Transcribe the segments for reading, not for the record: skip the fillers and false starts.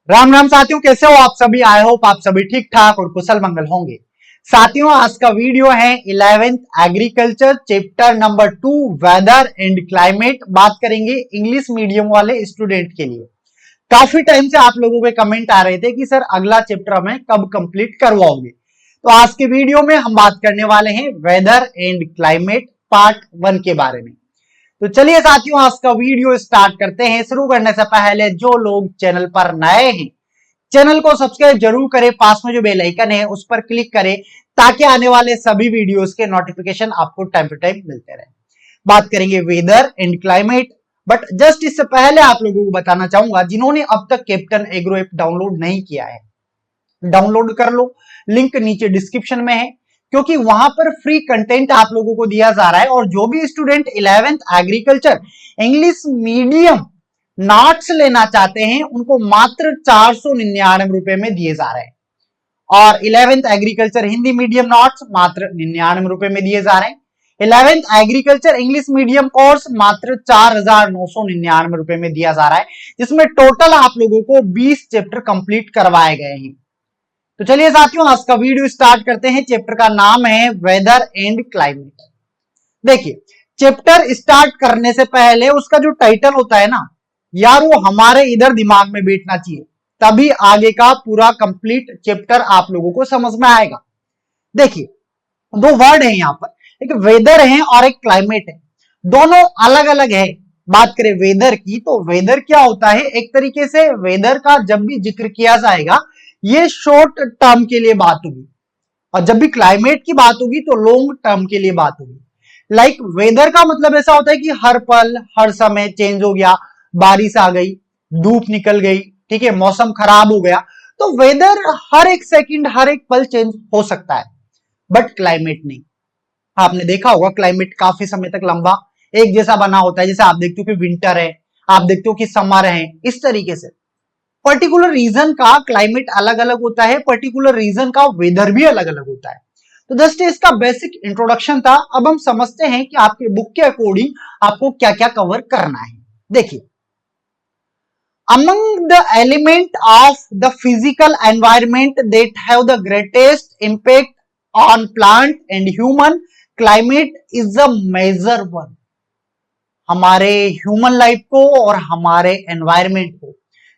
राम राम साथियों, कैसे हो आप सभी। आई होप आप सभी ठीक ठाक और कुशल मंगल होंगे। साथियों, आज का वीडियो है 11th agriculture chapter number 2 weather and climate. बात करेंगे इंग्लिश मीडियम वाले स्टूडेंट के लिए। काफी टाइम से आप लोगों के कमेंट आ रहे थे कि सर अगला चैप्टर हमें कब कंप्लीट करवाओगे। तो आज के वीडियो में हम बात करने वाले हैं वेदर एंड क्लाइमेट पार्ट 1 के बारे में। तो चलिए साथियों, आज का वीडियो स्टार्ट करते हैं। शुरू करने से पहले जो लोग चैनल पर नए हैं, चैनल को सब्सक्राइब जरूर करें, पास में जो बेल आइकन है उस पर क्लिक करें ताकि आने वाले सभी वीडियोस के नोटिफिकेशन आपको टाइम टू टाइम मिलते रहे। बात करेंगे weather and climate, but just इससे पहले आप लोगों को बताना चाहूंगा, जिन्होंने अब तक कैप्टन एग्रो ऐप डाउनलोड नहीं किया है, डाउनलोड कर लो। लिंक नीचे डिस्क्रिप्शन में है, क्योंकि वहां पर फ्री कंटेंट आप लोगों को दिया जा रहा है। और जो भी student 11th agriculture English medium notes लेना चाहते हैं उनको मात्र 499 रुपए में दिए जा रहे हैं, और 11th agriculture Hindi medium notes मात्र 99 रुपए में दिए जा रहे हैं। 11th agriculture English medium course मात्र 4999 रुपए में दिया जा रहा है, जिसमें टोटल आप लोगों को 20 चैप्टर कंप्लीट करवाए गए हैं। तो चलिए साथियों, आज का वीडियो स्टार्ट करते हैं। चैप्टर का नाम है वेदर एंड क्लाइमेट। देखिए, चैप्टर स्टार्ट करने से पहले उसका जो टाइटल होता है ना यार, वो हमारे इधर दिमाग में बैठना चाहिए, तभी आगे का पूरा कंप्लीट चैप्टर आप लोगों को समझ में आएगा। देखिए, दो वर्ड है यहाँ पर, एक वेदर है और एक क्लाइमेट है। दोनों अलग अलग है। बात करें वेदर की, तो वेदर क्या होता है, एक तरीके से वेदर का जब भी जिक्र किया जाएगा ये शॉर्ट टर्म के लिए बात होगी, और जब भी क्लाइमेट की बात होगी तो लॉन्ग टर्म के लिए बात होगी। लाइक वेदर का मतलब ऐसा होता है कि हर पल हर समय चेंज हो गया, बारिश आ गई, धूप निकल गई, ठीक है, मौसम खराब हो गया, तो वेदर हर एक सेकंड हर एक पल चेंज हो सकता है। बट क्लाइमेट नहीं। आपने देखा होगा क्लाइमेट काफी समय तक लंबा एक जैसा बना होता है। जैसे आप देखते हो कि विंटर है, आप देखते हो कि समर है, इस तरीके से पर्टिकुलर रीजन का क्लाइमेट अलग अलग होता है, पर्टिकुलर रीजन का वेदर भी अलग अलग होता है। तो जस्ट इसका बेसिक इंट्रोडक्शन था। अब हम समझते हैं कि आपके बुक के अकॉर्डिंग आपको क्या क्या कवर करना है। देखिए, among the element of the physical environment that have the greatest impact on plant and human, climate is the major one। हमारे ह्यूमन लाइफ को और हमारे एनवायरमेंट को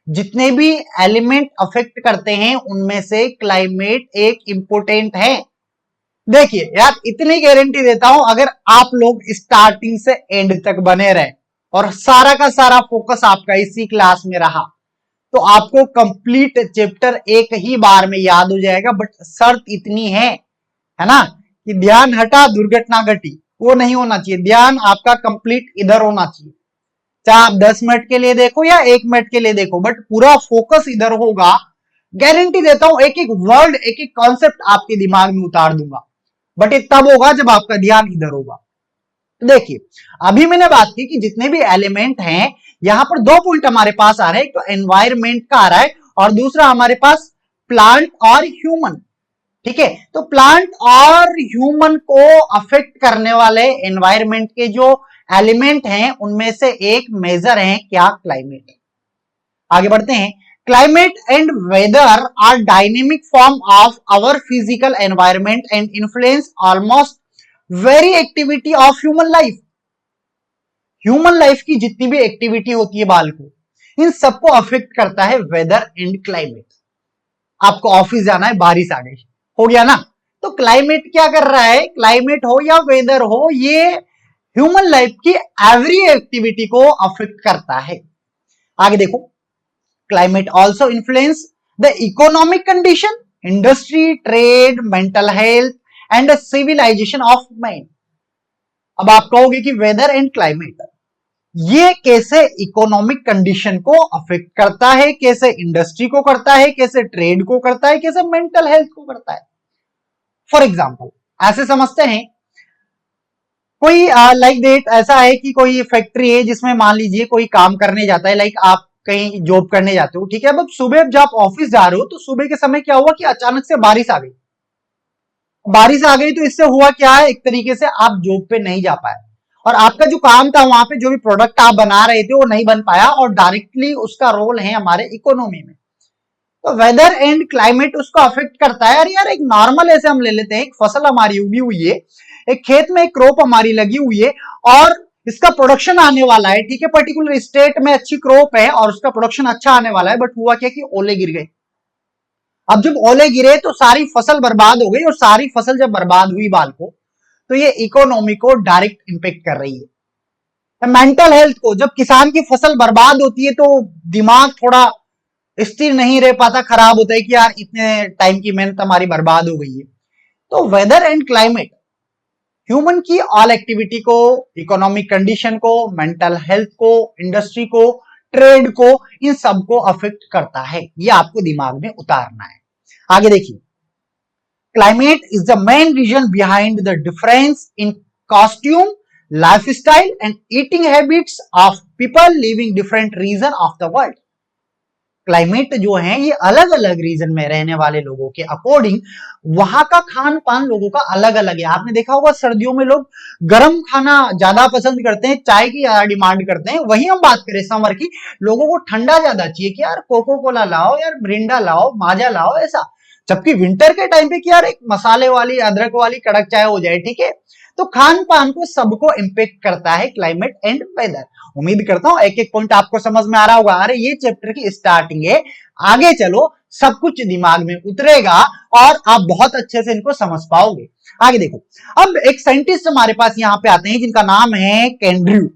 जितने भी एलिमेंट अफेक्ट करते हैं उनमें से क्लाइमेट एक इंपोर्टेंट है। देखिए यार, इतनी गारंटी देता हूं, अगर आप लोग स्टार्टिंग से एंड तक बने रहे और सारा का सारा फोकस आपका इसी क्लास में रहा तो आपको कंप्लीट चैप्टर एक ही बार में याद हो जाएगा। बट शर्त इतनी है ना, कि ध्यान हटा दुर्घटना घटी, वो नहीं होना चाहिए। ध्यान आपका कंप्लीट इधर होना चाहिए, चाहे आप 10 मिनट के लिए देखो या 1 मिनट के लिए देखो, बट पूरा फोकस इधर होगा। गारंटी देता हूं, एक एक वर्ड एक एक कॉन्सेप्ट आपके दिमाग में उतार दूंगा, बट ये तब होगा जब आपका ध्यान इधर होगा। तो देखिए, अभी मैंने बात की कि जितने भी एलिमेंट हैं, यहां पर दो पॉइंट हमारे पास आ रहे हैं। एक तो एनवायरमेंट का आ रहा है और दूसरा हमारे पास प्लांट और ह्यूमन। ठीक है, तो प्लांट और ह्यूमन को अफेक्ट करने वाले एनवायरमेंट के जो एलिमेंट हैं उनमें से एक मेजर है क्या, क्लाइमेट। आगे बढ़ते हैं। Climate and weather are dynamic form of our physical environment and influence almost very activity of human life. Human life की जितनी भी एक्टिविटी होती है बालकों, इन सबको अफेक्ट करता है वेदर एंड क्लाइमेट। आपको ऑफिस जाना है, बारिश आ गई, हो गया ना, तो क्लाइमेट क्या कर रहा है, क्लाइमेट हो या वेदर हो, ये ह्यूमन लाइफ की एवरी एक्टिविटी को अफेक्ट करता है। आगे देखो, climate also influence the economic condition, industry, trade, mental health and civilisation of man. अब आप कहोगे कि वेदर एंड क्लाइमेट ये कैसे इकोनॉमिक कंडीशन को अफेक्ट करता है, कैसे इंडस्ट्री को करता है, कैसे ट्रेड को करता है, कैसे मेंटल हेल्थ को करता है। फॉर एग्जाम्पल ऐसे समझते हैं, कोई लाइक डेट ऐसा है कि कोई फैक्ट्री है जिसमें मान लीजिए कोई काम करने जाता है, लाइक आप कहीं जॉब करने जाते हो, ठीक है। अब सुबह जब आप ऑफिस जा रहे हो तो सुबह के समय क्या हुआ कि अचानक से बारिश आ गई। बारिश आ गई तो इससे हुआ क्या है, एक तरीके से आप जॉब पे नहीं जा पाए, और आपका जो काम था वहां पे जो भी प्रोडक्ट आप बना रहे थे वो नहीं बन पाया, और डायरेक्टली उसका रोल है हमारे इकोनॉमी में। तो वेदर एंड क्लाइमेट उसको अफेक्ट करता है। अरे यार एक नॉर्मल ऐसे हम ले लेते हैं, एक फसल हमारी उगी हुई है, एक खेत में एक क्रॉप हमारी लगी हुई है और इसका प्रोडक्शन आने वाला है, ठीक है, पर्टिकुलर स्टेट में अच्छी क्रॉप है और उसका प्रोडक्शन अच्छा आने वाला है, बट हुआ क्या कि ओले गिर गए। अब जब ओले गिरे तो सारी फसल बर्बाद हो गई, और सारी फसल जब बर्बाद हुई बालको, तो ये इकोनॉमी को डायरेक्ट इंपेक्ट कर रही है। मेंटल हेल्थ को, जब किसान की फसल बर्बाद होती है तो दिमाग थोड़ा स्थिर नहीं रह पाता, खराब होता है कि यार इतने टाइम की मेहनत हमारी बर्बाद हो गई है। तो वेदर एंड क्लाइमेट ह्यूमन की ऑल एक्टिविटी को, इकोनॉमिक कंडीशन को, मेंटल हेल्थ को, इंडस्ट्री को, ट्रेड को, इन सबको अफेक्ट करता है। ये आपको दिमाग में उतारना है। आगे देखिए, climate is the main reason behind the difference in costume, lifestyle and eating habits of people living different region of the world. Climate जो है ये अलग अलग रीजन में रहने वाले लोगों के अकॉर्डिंग वहां का खान पान लोगों का अलग अलग है। आपने देखा होगा सर्दियों में लोग गर्म खाना ज्यादा पसंद करते हैं, चाय की ज्यादा डिमांड करते हैं। वहीं हम बात करें समर की, लोगों को ठंडा ज्यादा चाहिए कि यार कोको कोला लाओ, यार मिरिंडा लाओ, माजा लाओ, ऐसा। जबकि विंटर के टाइम पे कि यार एक मसाले वाली, अदरक वाली कड़क चाय हो जाए, ठीक है। तो खान पान को सबको इंपेक्ट करता है क्लाइमेट एंड वेदर। उम्मीद करता हूं एक एक पॉइंट आपको समझ में आ रहा होगा। अरे ये चैप्टर की स्टार्टिंग है, आगे चलो सब कुछ दिमाग में उतरेगा और आप बहुत अच्छे से इनको समझ पाओगे। आगे देखो, अब एक साइंटिस्ट हमारे पास यहां पे आते हैं जिनका नाम है केंड्रू।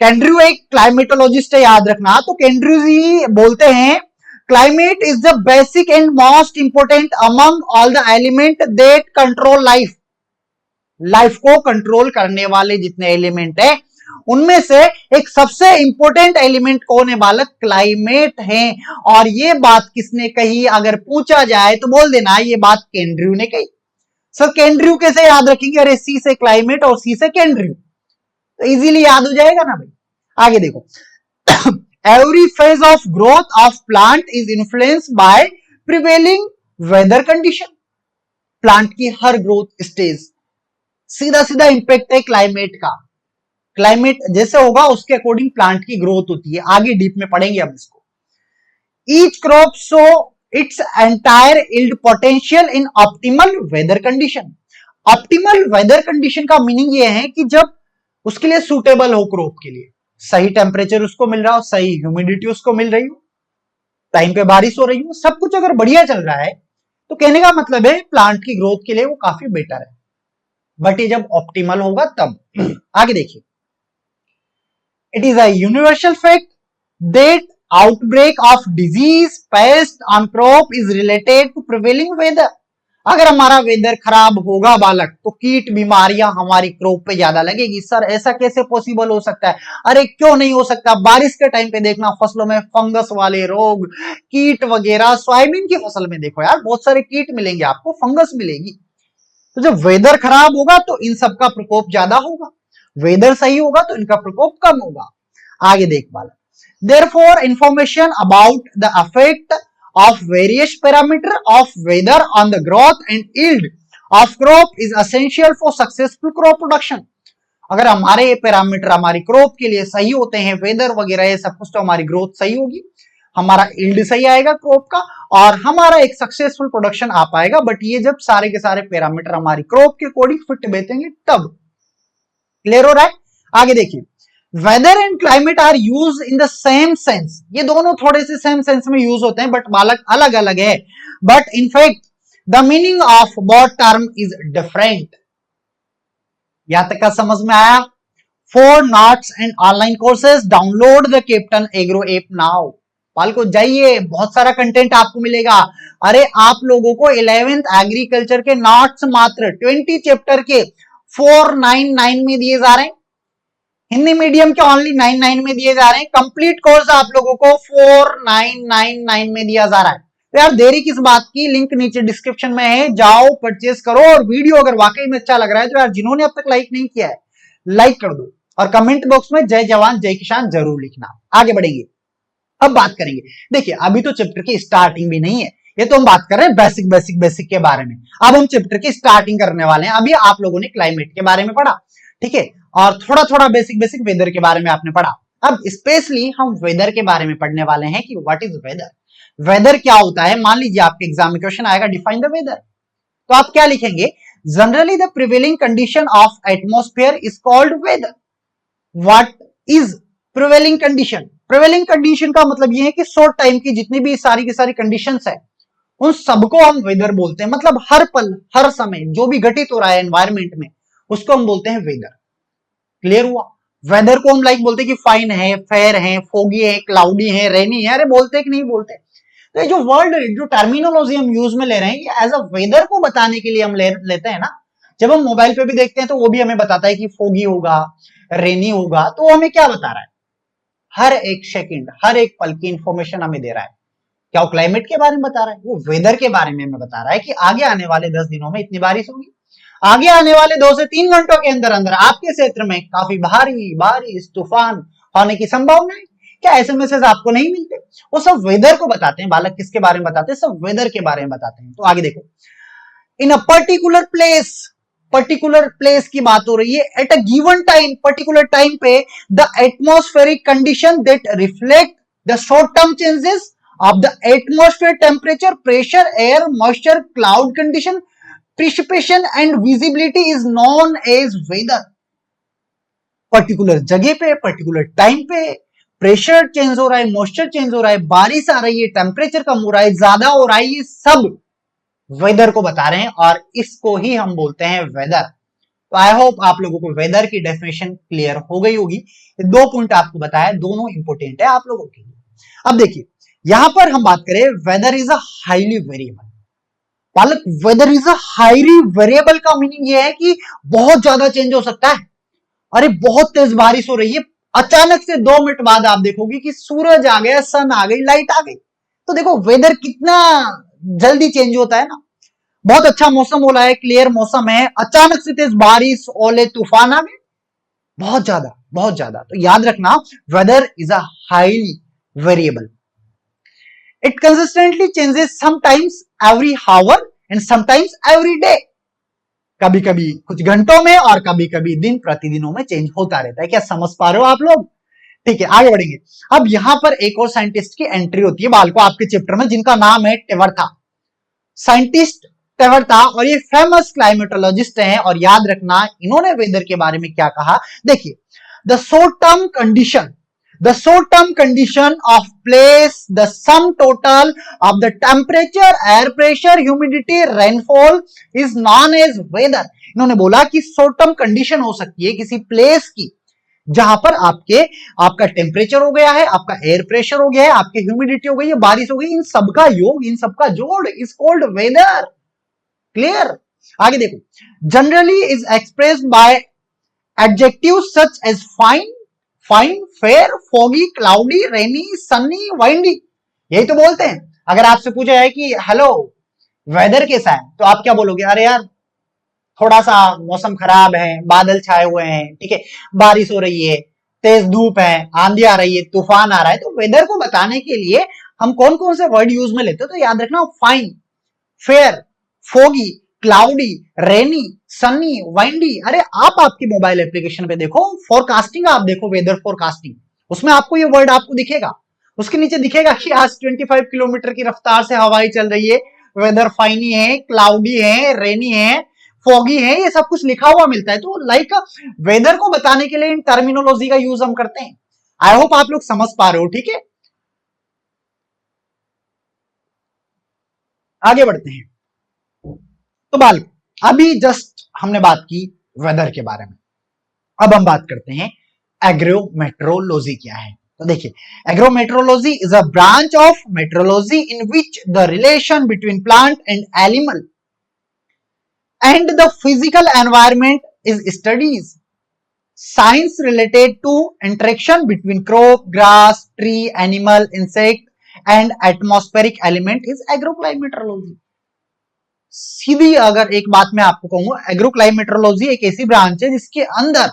केंड्रू एक क्लाइमेटोलॉजिस्ट है, याद रखना। तो केंड्रू जी बोलते हैं, climate is the basic and most important among all the element that control life. Life को कंट्रोल करने वाले जितने एलिमेंट है उनमें से एक सबसे इंपॉर्टेंट एलिमेंट कौन है बालक? क्लाइमेट है। और ये बात किसने कही अगर पूछा जाए तो बोल देना ये बात केंड्रू ने कही। सर केंड्रू कैसे याद रखेंगे? अरे सी से क्लाइमेट और सी से केंड्रू, तो इजीली याद हो जाएगा ना भाई। आगे देखो, every phase of growth of plant is influenced by prevailing weather condition. Plant की हर ग्रोथ स्टेज सीधा सीधा इंपैक्ट है क्लाइमेट का। क्लाइमेट जैसे होगा उसके अकॉर्डिंग प्लांट की ग्रोथ होती है। आगे डीप में पढ़ेंगे हम इसको। Each crop show its entire yield potential in optimal weather condition. Optimal weather condition का मीनिंग ये है कि जब उसके लिए सूटेबल हो, क्रॉप के लिए सही टेम्परेचर उसको मिल रहा हो, सही ह्यूमिडिटी उसको मिल रही हो, टाइम पे बारिश हो रही हो, सब कुछ अगर बढ़िया चल रहा है तो कहने का मतलब है प्लांट की ग्रोथ के लिए वो काफी बेटर है। बट ये जब ऑप्टिमल होगा तब। आगे देखिए, it is a universal fact that outbreak of disease pest on crop is related to prevailing weather. अगर हमारा वेदर खराब होगा बालक तो कीट बीमारियां हमारी क्रॉप पे ज्यादा लगेगी। सर ऐसा कैसे पॉसिबल हो सकता है? अरे क्यों नहीं हो सकता, बारिश के टाइम पे देखना फसलों में फंगस वाले रोग, कीट वगैरह। सोयाबीन की फसल में देखो यार बहुत सारे कीट मिलेंगे आपको, फंगस मिलेगी। तो जब वेदर खराब होगा तो इन सब का प्रकोप ज्यादा होगा, वेदर सही होगा तो इनका प्रकोप कम होगा। आगे देख बालक, therefore information about the effect of various parameter of weather on the growth and yield of crop is essential for successful crop production। अगर हमारे पैरामीटर हमारी क्रॉप के लिए सही होते हैं, वेदर वगैरह ये सब कुछ, तो हमारी ग्रोथ सही होगी, हमारा यील्ड सही आएगा क्रॉप का, और हमारा एक सक्सेसफुल प्रोडक्शन आ पाएगा। बट ये जब सारे के सारे पैरामीटर हमारी क्रॉप के अकॉर्डिंग फिट बैठेंगे तब। क्लियर हो रहा है? आगे देखिए, weather and climate are use in the same sense. ये दोनों थोड़े से सेम सेंस में यूज होते हैं बट बालक अलग अलग है। But in fact the meaning of both term is different. यहां तक का समझ में आया? For notes and online courses download the Captain Agro app now. पाल को जाइए, बहुत सारा कंटेंट आपको मिलेगा। अरे आप लोगों को 11th एग्रीकल्चर के नोट्स मात्र 20 चैप्टर के 499 में दिए जा रहे हैं। हिंदी मीडियम के ओनली 99 में दिए जा रहे हैं। कंप्लीट कोर्स आप लोगों को 4999 में दिया जा रहा है। तो यार देरी किस बात की, लिंक नीचे डिस्क्रिप्शन में है, जाओ परचेस करो। और वीडियो अगर वाकई में अच्छा लग रहा है तो यार जिन्होंने अब तक लाइक नहीं किया है लाइक कर दो, और कमेंट बॉक्स में जय जवान जय किसान जरूर लिखना। आगे बढ़ेंगे, अब बात करेंगे। देखिए अभी तो चैप्टर की स्टार्टिंग भी नहीं है, ये तो हम बात कर रहे हैं बेसिक के बारे में। अब हम चैप्टर की स्टार्टिंग करने वाले हैं। अभी आप लोगों ने क्लाइमेट के बारे में पढ़ा, ठीक है, और थोड़ा थोड़ा बेसिक वेदर के बारे में आपने पढ़ा। अब स्पेशली हम वेदर के बारे में पढ़ने वाले हैं कि व्हाट इज वेदर, वेदर क्या होता है। मान लीजिए आपके एग्जाम में क्वेश्चन आएगा डिफाइन द वेदर, तो आप क्या लिखेंगे, generally the prevailing condition of atmosphere is called weather. What is prevailing condition, prevailing condition का मतलब ये है कि शॉर्ट टाइम की जितनी भी सारी की सारी कंडीशंस है उन सबको हम वेदर बोलते हैं। मतलब हर पल हर समय जो भी घटित हो रहा है एनवायरमेंट में उसको हम बोलते हैं वेदर। क्लियर हुआ। वेदर को हम लाइक बोलते हैं कि फाइन है, फेयर है, फोगी है, क्लाउडी है, रेनी है। अरे बोलते कि नहीं बोलते। तो ये जो वर्ड जो टर्मिनोलॉजी हम यूज में ले रहे हैं ये एज अ वेदर को बताने के लिए हम लेते हैं ना। जब हम मोबाइल पे भी देखते हैं तो वो भी हमें बताता है कि फोगी होगा, रेनी होगा, तो हमें क्या बता रहा है, हर एक सेकंड हर एक पल की इंफॉर्मेशन हमें दे रहा है। क्या वो क्लाइमेट के बारे में बता रहा है, वो वेदर के बारे में हमें बता रहा है कि आगे आने वाले 10 दिनों में इतनी बारिश होगी, आगे आने वाले 2 से 3 घंटों के अंदर अंदर आपके क्षेत्र में काफी भारी बारिश तूफान होने की संभावना है। क्या ऐसे मैसेज आपको नहीं मिलते, वो सब वेदर को बताते हैं। बालक किसके बारे में बताते हैं, सब वेदर के बारे में बताते हैं। तो आगे देखो, इन अ पर्टिकुलर प्लेस की बात हो रही है, at a given time, particular time पे the atmospheric condition that reflect the short term changes of the atmosphere temperature, pressure, air moisture, cloud condition, precipitation and visibility is known as weather। Particular जगह पे particular time पे pressure change हो रहा है, moisture change हो रहा है, बारिश आ रही है, टेम्परेचर कम हो रहा है, ज्यादा हो रहा है, ये सब वेदर को बता रहे हैं और इसको ही हम बोलते हैं वेदर। तो आई होप आप लोगों को वेदर की डेफिनेशन क्लियर हो गई होगी। ये 2 पॉइंट आपको बताया, दोनों इंपोर्टेंट है आप लोगों के लिए। अब देखिए यहां पर हम बात करें weather is a highly variable. बालक weather is a highly variable का मीनिंग ये है कि बहुत ज्यादा चेंज हो सकता है। अरे बहुत तेज बारिश हो रही है, अचानक से 2 मिनट बाद आप देखोगे कि सूरज आ गया, सन आ गई, लाइट आ गई। तो देखो वेदर कितना जल्दी चेंज होता है ना। बहुत अच्छा मौसम हो रहा है, क्लियर मौसम है, अचानक से तेज बारिश, ओले, तूफान आ गए, बहुत ज्यादा बहुत ज्यादा। तो याद रखना weather is a highly variable. It consistently changes sometimes every hour and sometimes every day। कभी कभी कुछ घंटों में और कभी कभी दिन प्रतिदिनों में चेंज होता रहता है। क्या समझ पा रहे हो आप लोग? ठीक है, आगे बढ़ेंगे। अब यहां पर एक और साइंटिस्ट की एंट्री होती है बालको आपके चैप्टर में, जिनका नाम है टेवरथा। साइंटिस्ट टेवरथा, और ये फेमस क्लाइमेटोलॉजिस्ट हैं। और याद रखना इन्होंने वेदर के बारे में क्या कहा, देखिए, the short term condition of place, the sum total of the temperature, air pressure, humidity, rainfall is known as weather। इन्होंने बोला कि शॉर्ट टर्म कंडीशन हो सकती है किसी प्लेस की जहां पर आपका टेम्परेचर हो गया है, आपका एयर प्रेशर हो गया है, आपकी ह्यूमिडिटी हो गई है, बारिश हो गई, इन सबका योग, इन सबका जोड़ इज कॉल्ड वेदर। क्लियर। आगे देखो, generally is expressed by adjective such as fine, fair, foggy, cloudy, rainy, sunny, windy. यही तो बोलते हैं। अगर आपसे पूछा जाए कि हेलो वेदर कैसा है, तो आप क्या बोलोगे, अरे यार थोड़ा सा मौसम खराब है, बादल छाए हुए हैं, ठीक है, बारिश हो रही है, तेज धूप है, आंधी आ रही है, तूफान आ रहा है। तो वेदर को बताने के लिए हम कौन कौन से वर्ड यूज में लेते हैं, तो याद रखना fine, fair, foggy, cloudy, rainy, sunny, windy. अरे आप आपके मोबाइल एप्लीकेशन पे देखो, फोरकास्टिंग आप देखो, वेदर फोरकास्टिंग, उसमें आपको ये वर्ड आपको दिखेगा। उसके नीचे दिखेगा कि आज 25 किलोमीटर की रफ्तार से हवाएं चल रही है, वेदर फाइनी है, क्लाउडी है, रेनी है, फॉगी है, ये सब कुछ लिखा हुआ मिलता है। तो लाइक वेदर को बताने के लिए इन टर्मिनोलॉजी का यूज हम करते हैं। आई होप आप लोग समझ पा रहे हो। ठीक है, आगे बढ़ते हैं। तो बाल अभी जस्ट हमने बात की वेदर के बारे में, अब हम बात करते हैं एग्रोमेट्रोलॉजी क्या है। तो देखिए, agrometeorology is a branch of metrology in which the relation between plant and animal and the physical environment is studies science related to interaction between crop, grass, tree, animal, insect and atmospheric element is agroclimatology। सीधी अगर एक बात मैं आपको कहूं, एग्रोक्लाइमेट्रोलॉजी एक ऐसी branch है जिसके अंदर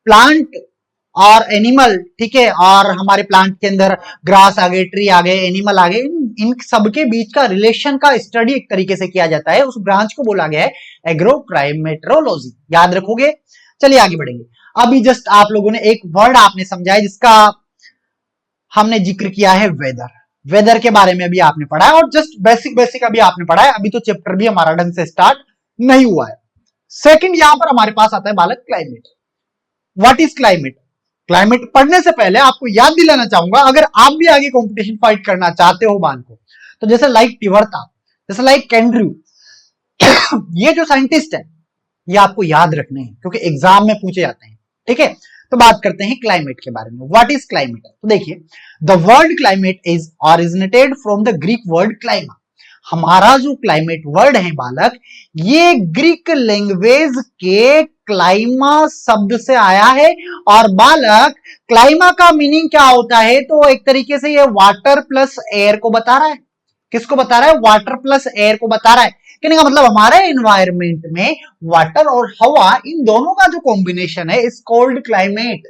प्लांट और एनिमल, ठीक है, और हमारे प्लांट के अंदर ग्रास आ गए, ट्री आ गए, एनिमल आ गए, इन सबके बीच का रिलेशन का स्टडी एक तरीके से किया जाता है। उस ब्रांच को बोला गया है एग्रोक्लाइमेट्रोलॉजी। याद रखोगे। चलिए आगे बढ़ेंगे। अभी जस्ट आप लोगों ने एक वर्ड आपने समझा है जिसका हमने जिक्र किया है, वेदर। वेदर के बारे में अभी आपने पढ़ा है और जस्ट बेसिक बेसिक अभी आपने पढ़ा है, अभी तो चैप्टर भी हमारा ढंग से स्टार्ट नहीं हुआ है। सेकंड यहां पर हमारे पास आता है बालक climate. What is climate? Climate पढ़ने से पहले आपको याद दिलाना चाहूंगा, अगर आप भी आगे कंपटीशन फाइट करना चाहते हो बाल को, तो जैसे लाइक तिवर्ता, जैसे लाइक कैंड्रू, ये जो साइंटिस्ट है ये आपको याद रखने हैं क्योंकि एग्जाम में पूछे जाते हैं। ठीक है, तो बात करते हैं क्लाइमेट के बारे में। What is climate? तो देखिए, the word climate is originated from the Greek word clima. हमारा जो क्लाइमेट वर्ड है बालक, ये ग्रीक लैंग्वेज के क्लाइमा शब्द से आया है। और बालक, क्लाइमा का मीनिंग क्या होता है? तो एक तरीके से ये वाटर प्लस एयर को बता रहा है। किसको बता रहा है? वाटर प्लस एयर को बता रहा है। कहने का मतलब हमारे एनवायरमेंट में वाटर और हवा, इन दोनों का जो कॉम्बिनेशन है इज कॉल्ड क्लाइमेट।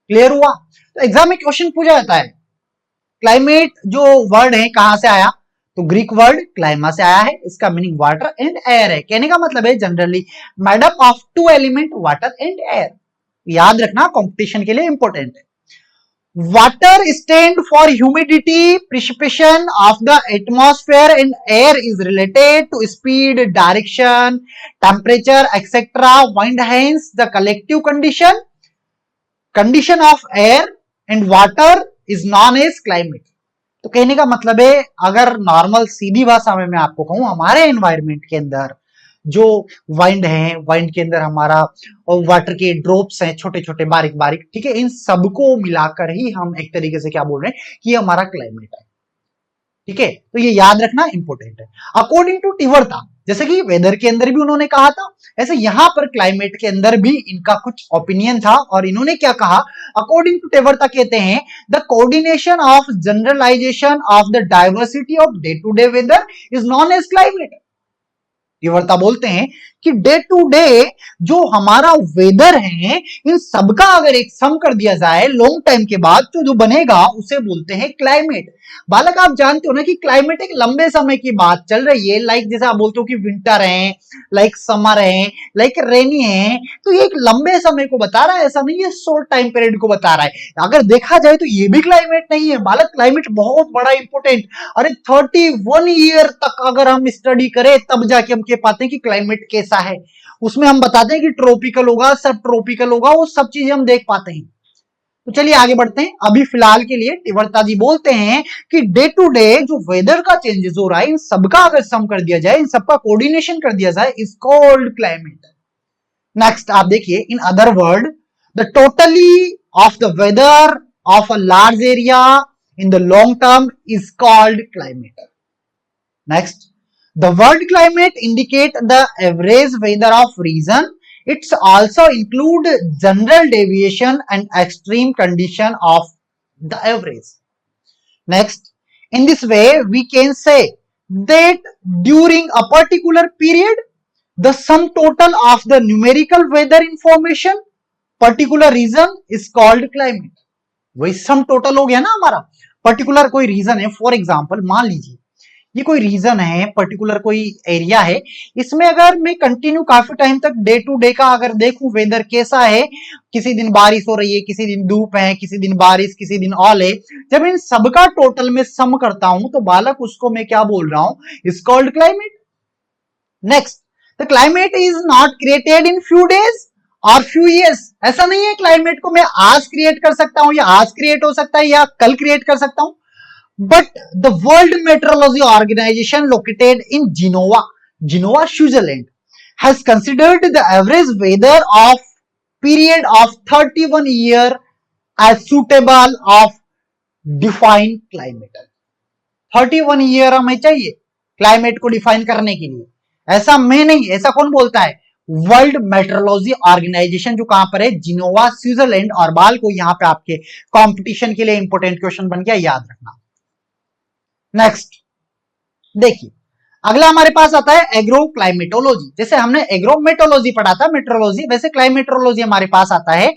क्लियर हुआ? तो एग्जाम में क्वेश्चन पूछा जाता है, क्लाइमेट जो वर्ड है कहां से आया? तो ग्रीक वर्ड क्लाइमा से आया है। इसका मीनिंग वाटर एंड एयर है। कहने का मतलब है generally made up of two element, water and air. याद रखना, कंपटीशन के लिए इंपॉर्टेंट है। Water stand for humidity, precipitation of the atmosphere, and air is related to speed, direction, temperature, etc. Wind, hence the collective condition of air and water is known as climate. तो कहने का मतलब है, अगर normal सीधी भाषा में मैं आपको कहूं, हमारे एनवायरमेंट के अंदर जो वाइंड है, वाइंड के अंदर हमारा और वाटर के ड्रॉप्स हैं, छोटे छोटे बारीक बारीक, ठीक है, इन सबको मिलाकर ही हम एक तरीके से क्या बोल रहे हैं कि हमारा क्लाइमेट है। ठीक है, तो ये याद रखना इंपॉर्टेंट है। अकॉर्डिंग टू तिवर्ता, जैसे कि वेदर के अंदर भी उन्होंने कहा था, ऐसे यहां पर क्लाइमेट के अंदर भी इनका कुछ ओपिनियन था। और इन्होंने क्या कहा? अकॉर्डिंग टू तिवर्ता कहते हैं, the coordination of generalization of the diversity of day to day weather is known as climate. तिवर्ता बोलते हैं कि डे टू डे जो हमारा वेदर है, इन सबका अगर एक सम कर दिया जाए लॉन्ग टाइम के बाद, तो जो बनेगा उसे बोलते हैं क्लाइमेट। बालक, आप जानते हो ना कि क्लाइमेट एक लंबे समय की बात चल रही है। लाइक जैसे आप बोलते हो कि विंटर है, लाइक समर है, लाइक रेनी है, तो ये एक लंबे समय को बता रहा है, ऐसा नहीं है शॉर्ट टाइम पीरियड को बता रहा है। अगर देखा जाए तो ये भी क्लाइमेट नहीं है बालक, क्लाइमेट बहुत बड़ा इंपोर्टेंट। अरे 31 ईयर तक अगर हम स्टडी करें तब जाके हम कह पाते हैं कि क्लाइमेट कैसा है। उसमें हम बताते हैं कि ट्रॉपिकल होगा, सब ट्रॉपिकल होगा, वो सब चीजें हम देख पाते हैं। तो चलिए आगे बढ़ते हैं। अभी फिलहाल के लिए तिवर्ता जी बोलते हैं कि डे टू डे जो वेदर का चेंजेस हो रहा है, इन सबका अगर सम कर दिया जाए, इन सबका कोऑर्डिनेशन कर दिया जाए, इज कॉल्ड क्लाइमेट। नेक्स्ट आप देखिए, in other word, the totally of the weather of a large area in the long term is called climate. Next, the word climate indicate the average weather of region. It's also include general deviation and extreme condition of the average. Next, in this way we can say that during a particular period the sum total of the numerical weather information particular region is called climate. वही sum total हो गया ना हमारा। Particular कोई reason है, for example मान लीजिए ये कोई रीजन है, पर्टिकुलर कोई एरिया है, इसमें अगर मैं कंटिन्यू काफी टाइम तक डे टू डे का अगर देखूं वेदर कैसा है, किसी दिन बारिश हो रही है, किसी दिन धूप है, किसी दिन बारिश, किसी दिन ऑल है, जब इन सबका टोटल में सम करता हूं तो बालक उसको मैं क्या बोल रहा हूं? Is called climate. Next, the climate is not created in few days और फ्यू ईयर्स। ऐसा नहीं है क्लाइमेट को मैं आज क्रिएट कर सकता हूं, या आज क्रिएट हो सकता है, या कल क्रिएट कर सकता हूं। But the World Meteorology Organization located in Geneva, Switzerland, has considered the average weather of period of 31 years as suitable of defined climate. 31 year हमें चाहिए क्लाइमेट को डिफाइन करने के लिए, ऐसा मैं नहीं, ऐसा कौन बोलता है? वर्ल्ड मेट्रोलॉजी ऑर्गेनाइजेशन, जो कहां पर है? जिनोवा, स्विट्जरलैंड। और बाल को यहां पे आपके कंपटीशन के लिए इंपोर्टेंट क्वेश्चन बन गया, याद रखना। नेक्स्ट देखिए, अगला हमारे पास आता है एग्रो क्लाइमेटोलॉजी। जैसे हमने एग्रोमेटोलॉजी पढ़ा था, मेट्रोलॉजी, वैसे क्लाइमेटोलॉजी हमारे पास आता है।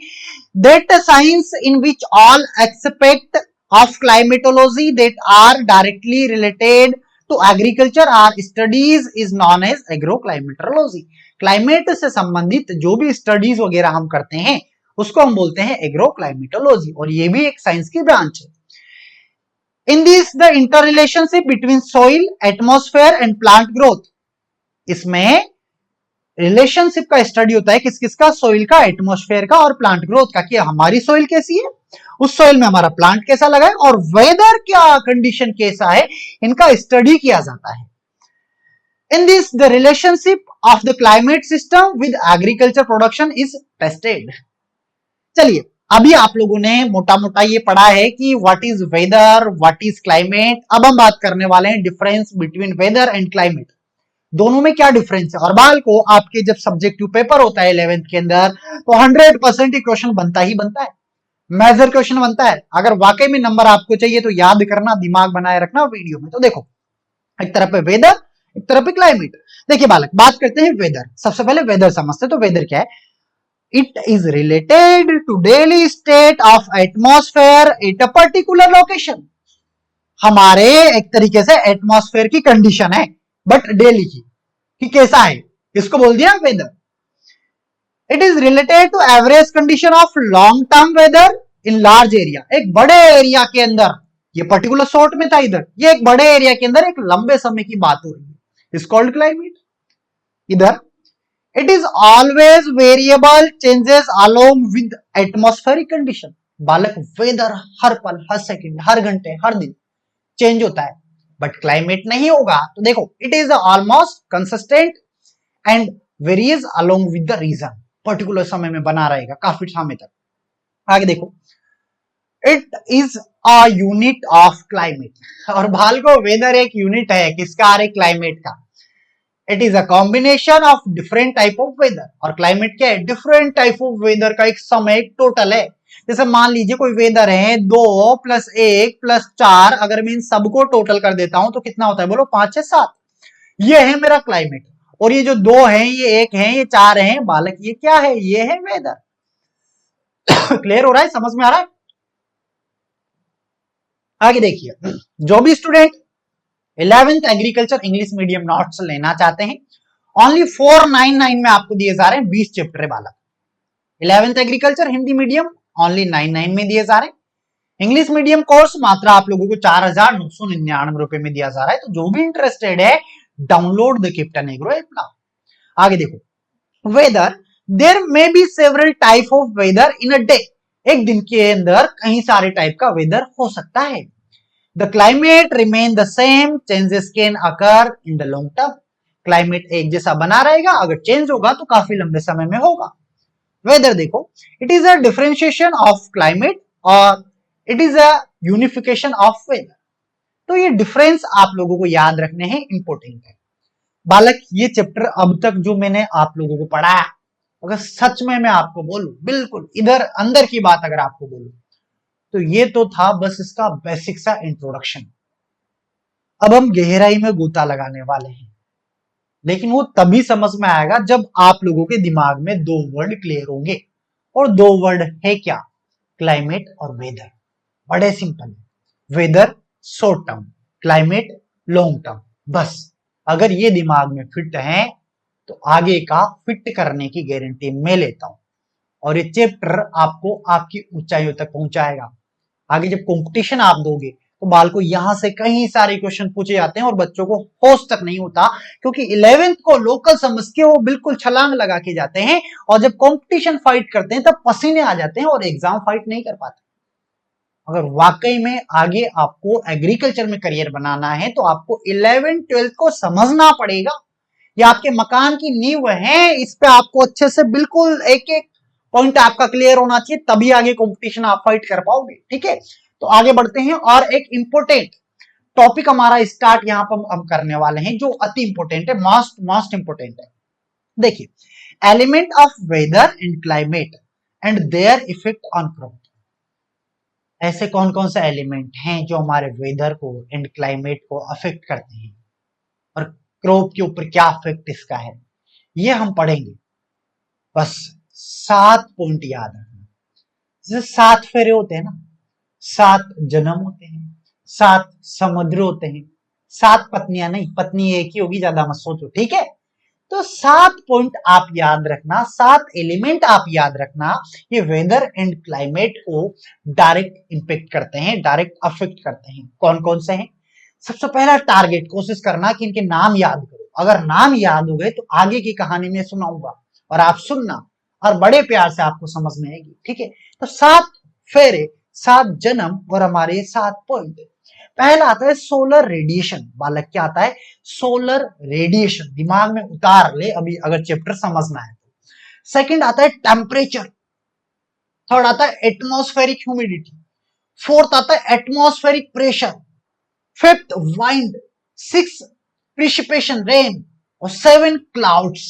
That science in which all expect of climatology that are directly related to agriculture are studies is known as agro climatology. Climate से संबंधित जो भी स्टडीज वगैरह हम करते हैं, उसको हम बोलते हैं एग्रो क्लाइमेटोलॉजी, और ये भी एक साइंस की ब्रांच है। In this the interrelationship between soil, atmosphere and plant growth, इसमें रिलेशनशिप का स्टडी होता है किस किसका, सॉइल का, एटमॉस्फेयर का और प्लांट ग्रोथ का, कि हमारी सॉइल कैसी है, उस सॉइल में हमारा प्लांट कैसा लगा है, और वेदर क्या कंडीशन कैसा है, इनका स्टडी किया जाता है। In this the relationship of the climate system with agriculture production is tested. चलिए, अभी आप लोगों ने मोटा मोटा ये पढ़ा है कि what is weather, what is climate. अब हम बात करने वाले हैं difference between weather and climate, दोनों में क्या डिफरेंस है। और बाल को आपके जब सब्जेक्टिव पेपर होता है 11th के अंदर, तो 100% क्वेश्चन बनता ही बनता है, मेजर क्वेश्चन बनता है। अगर वाकई में नंबर आपको चाहिए तो याद करना, दिमाग बनाए रखना वीडियो में। तो देखो, एक तरफ है वेदर, एक तरफ है क्लाइमेट। देखिए बालक, बात करते हैं वेदर। सबसे पहले वेदर समझते हैं। तो वेदर क्या है? It is related to daily state of atmosphere at a particular location. हमारे एक तरीके से एटमॉस्फेयर की कंडीशन है, बट डेली की, कि कैसा है, इसको बोल दिया weather. It is related to average condition of long term weather in large area. एक बड़े एरिया के अंदर, ये पर्टिकुलर शॉर्ट में था इधर, ये एक बड़े एरिया के अंदर एक लंबे समय की बात हो रही है, इज कॉल्ड क्लाइमेट। इधर it is always variable, changes along with atmospheric condition. बालक, वेदर हर पल, हर सेकंड, हर घंटे, हर दिन चेंज होता है, बट क्लाइमेट नहीं होगा। तो देखो, it is almost consistent and varies along with the region. Particular समय में बना रहेगा काफी समय तक। आगे देखो, it is a unit of climate. और भाल को वेदर एक यूनिट है किसका? अरे क्लाइमेट का। It is a combination of different type of weather. और क्लाइमेट क्या है? डिफरेंट टाइप ऑफ वेदर का एक समय, एक टोटल है। जैसे मान लीजिए कोई वेदर है 2 + 1 + 4, अगर मैं इन सबको टोटल कर देता हूं तो कितना होता है? बोलो 5 6 7। ये है मेरा क्लाइमेट। और ये जो 2 हैं, ये 1 है, ये 4 हैं, बालक ये क्या है? ये है वेदर। क्लियर हो रहा है? समझ में आ रहा है? आगे देखिए, जो भी student 11th agriculture English medium notes लेना चाहते हैं, ओनली 499 में आपको दिए जा रहे हैं 20 चैप्टर है बालक। 11th agriculture Hindi medium only 99 में दिए जा रहे हैं। इंग्लिश मीडियम कोर्स मात्र आप लोगों को 4,999 रुपए में दिया जा रहा है। तो जो भी इंटरेस्टेड है, download the Captain Agro app now. आगे देखो, weather, there may be several type of weather in a day. एक दिन के अंदर कई सारे टाइप का वेदर हो सकता है। The climate remain the same, changes can occur in the long term. Climate एक जैसा बना रहेगा, अगर चेंज होगा तो काफी लंबे समय में होगा। वेदर देखो, it is a differentiation of climate और it is a unification of weather. तो ये डिफरेंस आप लोगों को याद रखने हैं, इंपॉर्टेंट है बालक। ये चैप्टर अब तक जो मैंने आप लोगों को पढ़ाया, अगर सच में मैं आपको बोलूं, बिल्कुल इधर अंदर की बात अगर आपको बोलूं, तो ये तो था बस इसका बेसिक सा इंट्रोडक्शन। अब हम गहराई में गोता लगाने वाले हैं, लेकिन वो तभी समझ में आएगा जब आप लोगों के दिमाग में 2 वर्ड क्लियर होंगे। और 2 वर्ड है क्या? क्लाइमेट और वेदर। बड़े सिंपल है, weather short term, climate long term. बस अगर ये दिमाग में फिट है तो आगे का फिट करने की गारंटी मैं लेता हूं। और ये चैप्टर आपको आपकी ऊंचाइयों तक पहुंचाएगा। आगे जब कंपटीशन आप दोगे तो बाल को यहां से कई सारे क्वेश्चन पूछे जाते हैं और बच्चों को होश तक नहीं होता, क्योंकि 11th को लोकल समझ के वो बिल्कुल छलांग लगा के जाते हैं, और जब कंपटीशन फाइट करते हैं तब पसीने आ जाते हैं और एग्जाम फाइट नहीं कर पाते। अगर वाकई में आगे आपको एग्रीकल्चर में करियर बनाना है तो आपको 11th 12th को समझना पड़ेगा। ये आपके मकान की नींव है, इस पे आपको अच्छे से बिल्कुल एक एक पॉइंट आपका क्लियर होना चाहिए, तभी आगे कंपटीशन आप फाइट कर पाओगे। ठीक है, तो आगे बढ़ते हैं और एक इंपॉर्टेंट टॉपिक हमारा स्टार्ट यहां पर हम करने वाले हैं, जो अति इंपॉर्टेंट है, मोस्ट इंपॉर्टेंट है। देखिए, element of weather and climate and their effect on crop. ऐसे कौन कौन से एलिमेंट हैं जो हमारे वेदर को एंड क्लाइमेट को अफेक्ट करते हैं, और क्रॉप के ऊपर क्या इफेक्ट इसका है, ये हम पढ़ेंगे। बस 7 पॉइंट याद रखना। जैसे 7 फेरे होते हैं ना, 7 जन्म होते हैं, 7 समुद्र होते हैं, 7 पत्नियां नहीं, पत्नी एक ही होगी, ज्यादा मत सोचो। ठीक है, तो 7 पॉइंट आप याद रखना, 7 एलिमेंट आप याद रखना, ये वेदर एंड क्लाइमेट को डायरेक्ट इंपेक्ट करते हैं, डायरेक्ट अफेक्ट करते हैं। कौन कौन से हैं? सबसे पहला टारगेट, कोशिश करना कि इनके नाम याद करो। अगर नाम याद हो गए तो आगे की कहानी में सुनाऊंगा और आप सुनना और बड़े प्यार से आपको समझ में आएगी, ठीक है। तो 7 फेरे, 7 जन्म और हमारे 7 पॉइंट। पहला आता है सोलर रेडिएशन। बालक क्या आता है? Solar radiation. दिमाग में उतार ले अभी अगर चैप्टर समझना है तो। सेकंड आता है टेम्परेचर। थर्ड आता है एटमॉस्फेरिक ह्यूमिडिटी। फोर्थ आता है atmospheric pressure. Fifth wind. Six precipitation rain और 7 क्लाउड्स।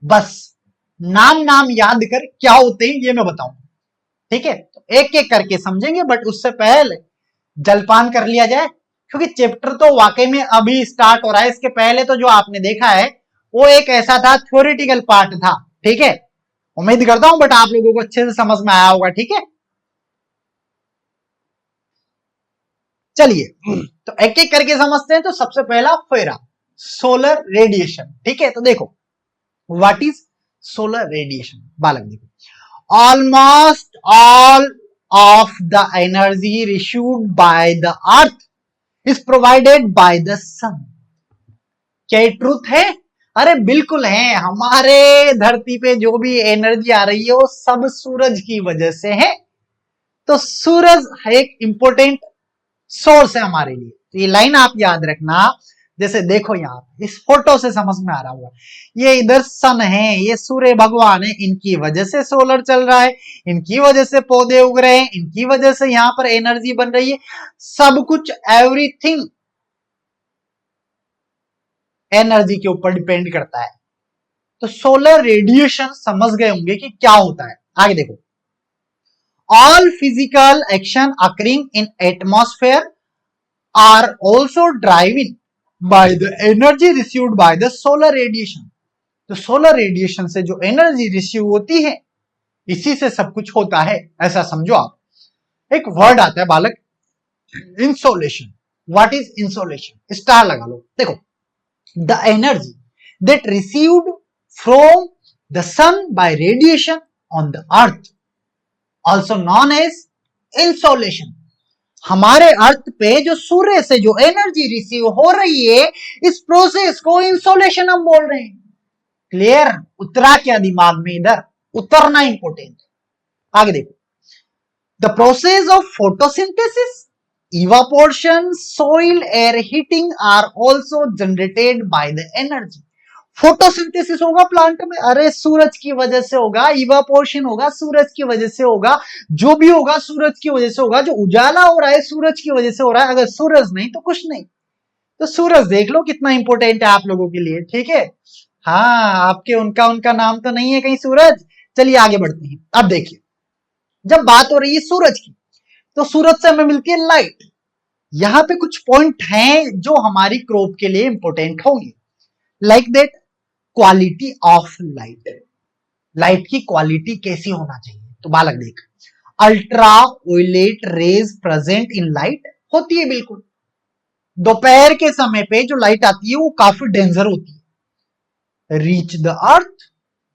बस नाम याद कर क्या होते हैं ये मैं बताऊं, ठीक है। तो एक एक करके समझेंगे, बट उससे पहले जलपान कर लिया जाए, क्योंकि चैप्टर तो वाकई में अभी स्टार्ट हो रहा है। इसके पहले तो जो आपने देखा है वो एक ऐसा था, थ्योरेटिकल पार्ट था, ठीक है। उम्मीद करता हूं बट आप लोगों को अच्छे से समझ में आया होगा, ठीक है। चलिए तो एक एक करके समझते हैं। तो सबसे पहला फेरा, सोलर रेडिएशन, ठीक है। तो देखो व्हाट इज सोलर रेडिएशन। बालक देखो, almost all of the energy received by the earth is provided by the sun। क्या ये ट्रूथ है? अरे बिल्कुल है। हमारे धरती पे जो भी एनर्जी आ रही है वो सब सूरज की वजह से है। तो सूरज एक इंपॉर्टेंट सोर्स है हमारे लिए। तो ये लाइन आप याद रखना। जैसे देखो यहाँ इस फोटो से समझ में आ रहा होगा, ये इधर सन है, ये सूर्य भगवान है, इनकी वजह से सोलर चल रहा है, इनकी वजह से पौधे उग रहे हैं, इनकी वजह से यहाँ पर एनर्जी बन रही है। सब कुछ, एवरीथिंग एनर्जी के ऊपर डिपेंड करता है। तो सोलर रेडिएशन समझ गए होंगे कि क्या होता है। आगे देखो, all physical action occurring in atmosphere are also driven by the energy received by the solar radiation। तो सोलर रेडिएशन से जो एनर्जी रिसीव होती है इसी से सब कुछ होता है, ऐसा समझो आप। एक वर्ड आता है बालक, insolation. What is insolation? Star लगा लो। देखो, the energy that received from the sun by radiation on the earth also known as insolation. हमारे अर्थ पे जो सूर्य से जो एनर्जी रिसीव हो रही है, इस प्रोसेस को इंसोलेशन हम बोल रहे हैं। क्लियर? उतरा क्या दिमाग में? इधर उतरना इंपॉर्टेंट है। आगे देखो, the process of photosynthesis, evaporation, soil air heating are also generated by the energy. Photosynthesis होगा प्लांट में, अरे सूरज की वजह से होगा। इवापोरेशन होगा, सूरज की वजह से होगा। जो भी होगा सूरज की वजह से होगा। जो उजाला हो रहा है सूरज की वजह से हो रहा है। अगर सूरज नहीं तो कुछ नहीं। तो सूरज देख लो कितना इंपॉर्टेंट है आप लोगों के लिए, ठीक है। हाँ, आपके उनका नाम तो नहीं है कहीं सूरज। चलिए आगे बढ़ते हैं। अब देखिए, जब बात हो रही है सूरज की, तो सूरज से हमें मिलती है लाइट। यहां पे कुछ पॉइंट हैं जो हमारी क्रॉप के लिए इंपॉर्टेंट होंगे। Like that, quality of light. Light की क्वालिटी कैसी होना चाहिए? तो बालक देख, ultra violet rays present in light होती है, बिल्कुल। दोपहर के समय पे जो लाइट आती है वो काफी डेंजर होती है। रीच द अर्थ,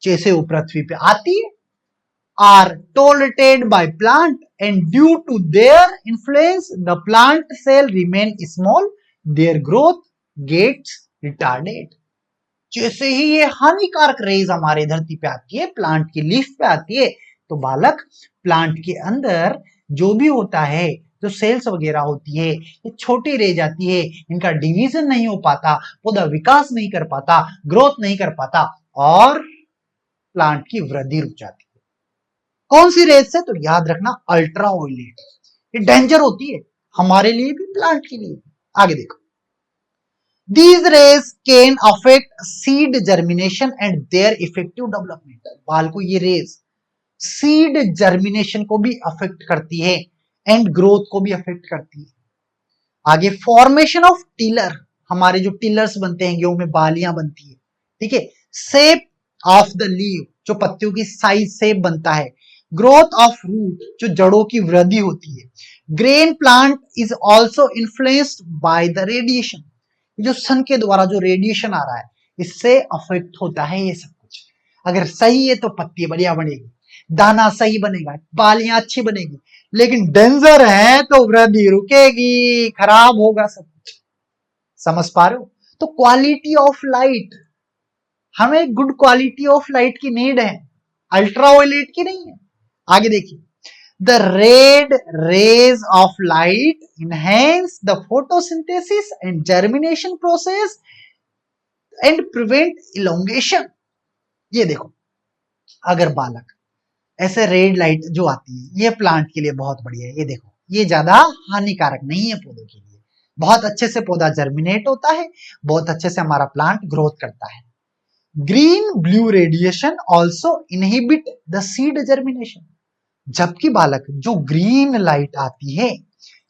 जैसे वो पृथ्वी पे आती है, are tolerated by plant and due to their influence the plant cell remain small, their growth gets retarded. जैसे ही ये हानिकारक रेज हमारे धरती पे आती है, प्लांट की लीफ पे आती है, तो बालक प्लांट के अंदर जो भी होता है, जो सेल्स वगैरह होती है, ये छोटी रह जाती है, इनका डिवीजन नहीं हो पाता, पौधा विकास नहीं कर पाता, ग्रोथ नहीं कर पाता और प्लांट की वृद्धि रुक जाती है। कौन सी रेज से? तो याद रखना, अल्ट्रा वायलेट। ये डेंजर होती है हमारे लिए भी, प्लांट के लिए भी। आगे देखो, these rays can affect seed germination and their effective development। बाल को ये रेज सीड जर्मिनेशन को भी अफेक्ट करती है एंड ग्रोथ को भी अफेक्ट करती है। आगे, फॉर्मेशन ऑफ टिलर, हमारे जो टिलर्स बनते हैं, गेहूं में बालियां बनती है, ठीक है। शेप ऑफ द लीव, जो पत्तियों की साइज शेप बनता है। ग्रोथ ऑफ रूट, जो जड़ों की वृद्धि होती है। Grain plant is also influenced by the radiation, जो सन के द्वारा जो रेडिएशन आ रहा है इससे अफेक्ट होता है ये सब कुछ। अगर सही है तो पत्ती बढ़िया बनेगी, दाना सही बनेगा, बालियां अच्छी बनेगी, लेकिन डेंजर है तो वृद्धि रुकेगी, खराब होगा सब कुछ। समझ पा रहे हो? तो क्वालिटी ऑफ लाइट, हमें गुड क्वालिटी ऑफ लाइट की नीड है, अल्ट्रावायलेट की नहीं है। आगे देखिए, the red rays of light enhance the photosynthesis and germination process and prevent elongation। ये देखो, अगर बालक ऐसे रेड लाइट जो आती है, ये प्लांट के लिए बहुत बढ़िया है। ये देखो, ये ज्यादा हानिकारक नहीं है पौधे के लिए, बहुत अच्छे से पौधा जर्मिनेट होता है, बहुत अच्छे से हमारा प्लांट ग्रोथ करता है। Green blue radiation also inhibit the seed germination. जबकि बालक जो ग्रीन लाइट आती है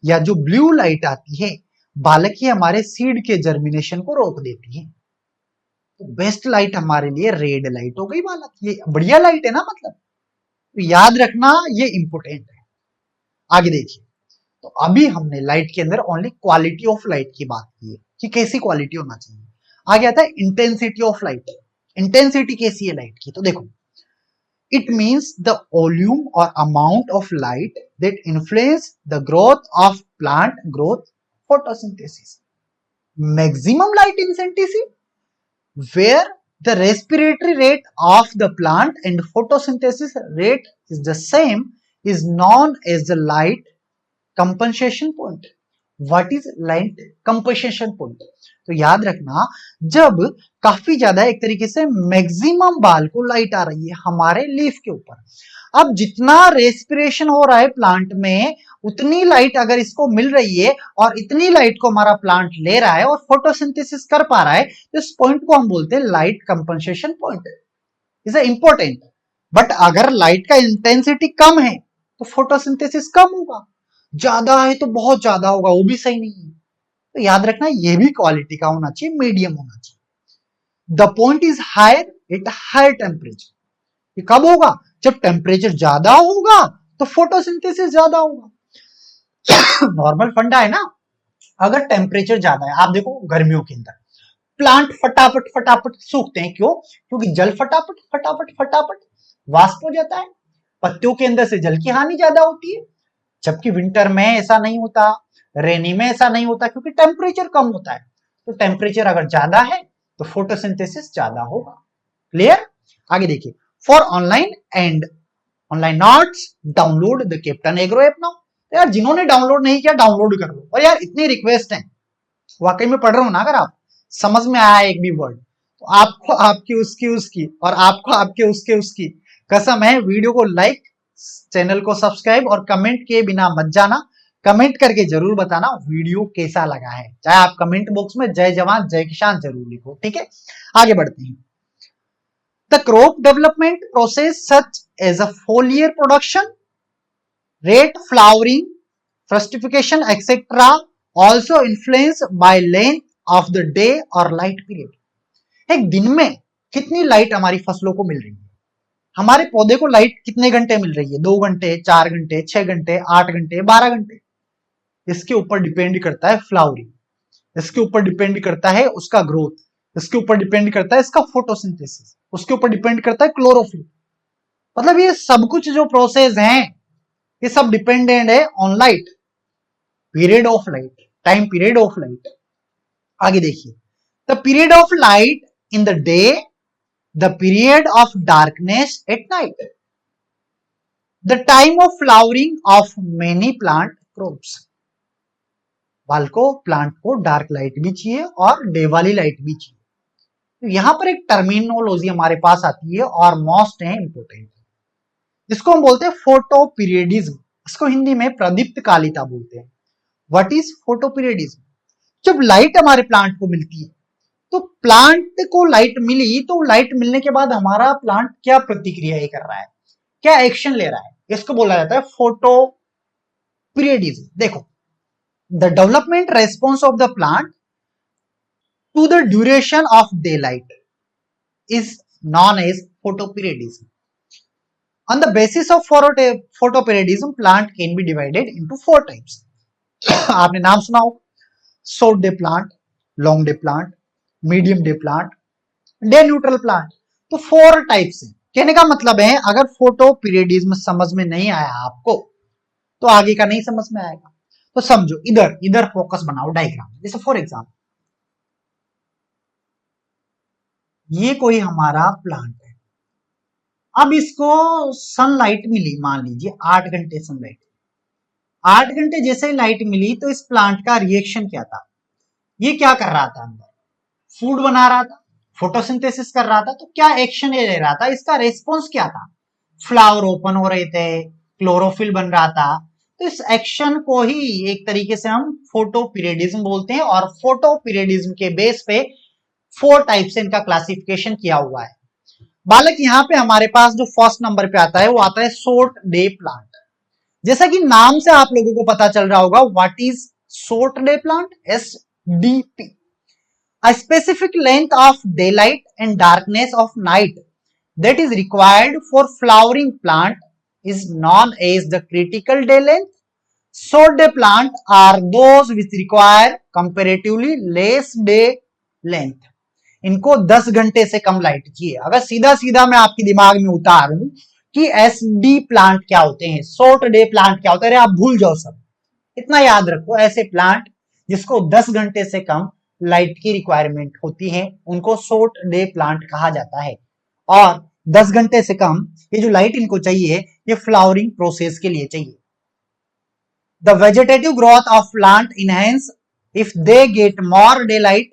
या जो ब्लू लाइट आती है, बालक ही हमारे सीड के जर्मिनेशन को रोक देती है। तो बेस्ट लाइट हमारे लिए रेड लाइट हो गई बालक, ये बढ़िया लाइट है ना, मतलब तो याद रखना ये इंपोर्टेंट है। आगे देखिए, तो अभी हमने लाइट के अंदर ओनली क्वालिटी ऑफ लाइट की बात की है कि कैसी क्वालिटी होना चाहिए। आगे आता है इंटेंसिटी ऑफ लाइट। इंटेंसिटी कैसी है लाइट की, तो देखो, it means the volume or amount of light that influence the growth of plant growth photosynthesis। maximum light intensity where the respiratory rate of the plant and photosynthesis rate is the same is known as the light compensation point। What is light compensation point? तो याद रखना, जब काफी ज्यादा एक तरीके से maximum बाल को लाइट आ रही है हमारे लीफ के ऊपर, अब जितना रेस्पिरेशन हो रहा है प्लांट में, उतनी लाइट अगर इसको मिल रही है और इतनी लाइट को हमारा प्लांट ले रहा है और फोटोसिंथेसिस कर पा रहा है, तो इस पॉइंट को हम बोलते हैं light compensation point. Is important. But अगर लाइट का इंटेंसिटी कम है तो फोटोसिंथेसिस कम होगा, ज्यादा है तो बहुत ज्यादा होगा, वो भी सही नहीं है। तो याद रखना, ये भी क्वालिटी का होना चाहिए, मीडियम होना चाहिए। The point is higher at higher temperature. ये कब होगा? जब टेम्परेचर ज्यादा होगा तो फोटोसिंथेसिस ज्यादा होगा। नॉर्मल फंडा है ना, अगर टेम्परेचर ज्यादा है, आप देखो गर्मियों के अंदर प्लांट फटाफट फटाफट सूखते हैं, क्यों? क्योंकि जल फटाफट फटाफट फटाफट वाष्प हो जाता है, पत्तियों के अंदर से जल की हानि ज्यादा होती है। जबकि विंटर में ऐसा नहीं होता, रेनी में ऐसा नहीं होता, क्योंकि टेम्परेचर कम होता है। तो टेम्परेचर अगर ज्यादा है तो फोटोसिंथेसिस ज्यादा होगा। क्लियर? आगे देखिए, for online and online notes download the Captain Agro app now. तो यार जिन्होंने डाउनलोड नहीं किया, डाउनलोड कर लो। और यार इतनी रिक्वेस्ट है, वाकई में पढ़ रहा हूं ना, अगर आप समझ में आया एक भी वर्ड, तो आपको आपकी उसकी उसकी और आपको आपके उसके उसकी कसम है, वीडियो को लाइक, चैनल को सब्सक्राइब और कमेंट किए बिना मत जाना। कमेंट करके जरूर बताना वीडियो कैसा लगा है, चाहे आप कमेंट बॉक्स में जय जवान जय किसान जरूर लिखो, ठीक है? आगे बढ़ते हैं। The crop development process such as a foliar production rate, flowering, fructification etcetera also influence by length of the day और लाइट पीरियड। एक दिन में कितनी लाइट हमारी फसलों को मिल रही है, हमारे पौधे को लाइट कितने घंटे मिल रही है, 2 घंटे, 4 घंटे, 6 घंटे, 8 घंटे, 12 घंटे, इसके ऊपर डिपेंड करता है फ्लावरिंग, इसके ऊपर डिपेंड करता है उसका ग्रोथ, इसके ऊपर डिपेंड करता है इसका फोटोसिंथेसिस, उसके ऊपर डिपेंड करता है क्लोरोफिल। मतलब ये सब कुछ जो प्रोसेस हैं, ये सब डिपेंडेंट है on light, period of light, time period of light. आगे देखिए, the period of light in the day, the period of darkness at night, the time of flowering of many plant crops। बाल को, plant को dark light भी चाहिए और day वाली light भी चाहिए। तो यहां पर एक टर्मिनोलॉजी हमारे पास आती है और मोस्ट है इंपोर्टेंट, जिसको हम बोलते हैं फोटो पीरियडिज्म। इसको हिंदी में प्रदीप्त कालिता बोलते हैं। What is photo periodism? जब लाइट हमारे प्लांट को मिलती है, तो प्लांट को लाइट मिली, तो लाइट मिलने के बाद हमारा प्लांट क्या प्रतिक्रिया कर रहा है, क्या एक्शन ले रहा है, इसको बोला जाता है फोटो पीरियडिज्म। देखो, the development response of the plant to the duration of day light is known as photoperiodism. On the basis of photoperiodism, plant can be divided into 4 types. आपने नाम सुना हो, short day plant, long day plant, medium day plant, day neutral plant. तो 4 types है। कहने का मतलब है अगर फोटो पीरियडिज्म समझ में नहीं आया आपको तो आगे का नहीं समझ में आएगा। तो समझो, इधर इधर फोकस बनाओ डायग्राम। जैसे फॉर एग्जाम्पल ये कोई हमारा प्लांट है, अब इसको सनलाइट मिली, मान लीजिए 8 घंटे सनलाइट। 8 घंटे जैसे ही लाइट मिली तो इस प्लांट का रिएक्शन क्या था, ये क्या कर रहा था, अंदर फूड बना रहा था, फोटोसिंथेसिस कर रहा था। तो क्या एक्शन ये ले रहा था, इसका रेस्पॉन्स क्या था, फ्लावर ओपन हो रहे थे, क्लोरोफिल बन रहा था। तो इस एक्शन को ही एक तरीके से हम फोटो पीरियडिज्म बोलते हैं। और फोटो पीरियडिज्म के बेस पे 4 टाइप से इनका क्लासिफिकेशन किया हुआ है। बालक यहाँ पे हमारे पास जो फर्स्ट नंबर पे आता है वो आता है शॉर्ट डे प्लांट। जैसा कि नाम से आप लोगों को पता चल रहा होगा, what is short day plant, SDP। A specific length of daylight and darkness of night that is required for flowering plant is known as the critical day length. Short day plant are those which require comparatively less day length. इनको 10 घंटे से कम light चाहिए। अगर सीधा सीधा मैं आपके दिमाग में उतारूं कि SD प्लांट क्या होते हैं, शॉर्ट डे प्लांट क्या होते हैं, आप भूल जाओ सब। इतना याद रखो, ऐसे प्लांट जिसको 10 घंटे से कम लाइट की रिक्वायरमेंट होती है उनको शॉर्ट डे प्लांट कहा जाता है। और 10 घंटे से कम ये जो लाइट इनको चाहिए ये फ्लावरिंग प्रोसेस के लिए चाहिए। The vegetative growth of plant enhance if they get more day light